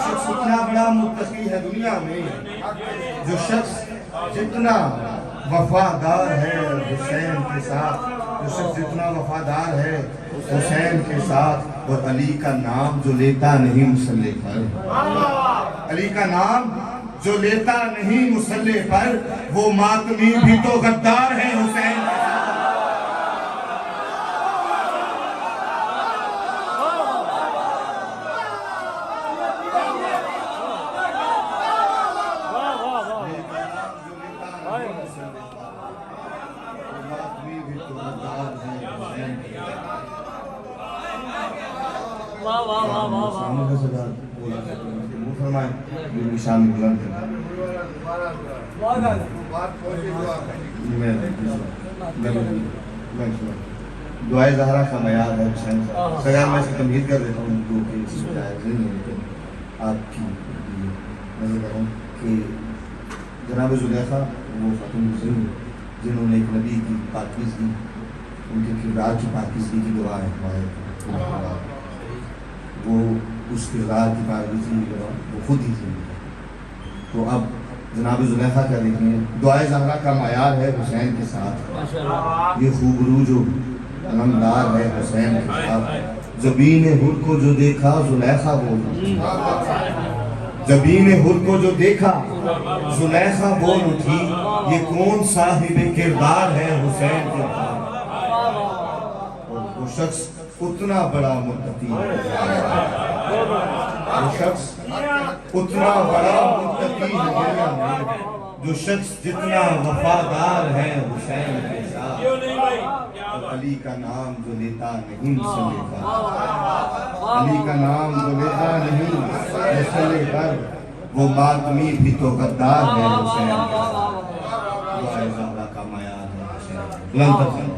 شخص اتنا بڑا متقی ہے دنیا میں، جو شخص جتنا وفادار ہے حسین کے ساتھ، جو شخص جتنا وفادار ہے حسین کے ساتھ، اور علی کا نام جو لیتا نہیں مصلی پر، علی کا نام جو لیتا نہیں مصلی پر، وہ ماتمی بھی تو غدار ہے حسین کے ساتھ۔ سامنے سے بولا وہ فرمائیں میری شان بلند کریں۔ دعائے زہرا کا معیار ہے حسین صاحب، سگان میں سے تمہید کر دیتا ہوں دو کہ اس میں جائز نہیں ہے، لیکن آپ کی نظر کروں کہ جناب زلیخا وہ خاتون مسلم جنہوں نے ایک نبی کی پاکیزگی، ان کے کردار کی پاکیزگی کی گواہ ہے، وہ اس کردار کی پاکیزگی کی گواہ وہ خود ہی تھی۔ تو اب جناب زلیخا کیا دیکھیں، دعائے زہرا کا معیار ہے حسین کے ساتھ، یہ خوبرو جو علمدار ہے حسین کے ساتھ، جبین حر کو جو دیکھا زلیخا بول اٹھی، جبین حر کو جو دیکھا زلیخا بول اٹھی، یہ کون صاحب کردار ہے حسین کے ساتھ۔ اور وہ شخص اتنا بڑا متقی ہے، وہ شخص اتنا بڑا متقی ہے دنیا میں، جو شخص جتنا وفادار ہے حسین کے ساتھ، اور علی کا نام جو لیتا نہیں مصلی پر، علی کا نام جو لیتا نہیں مصلی پر، وہ ماتمی بھی تو غدار ہے حسین کے ساتھ۔ دعائے زہرا کا معیار ہے حسین۔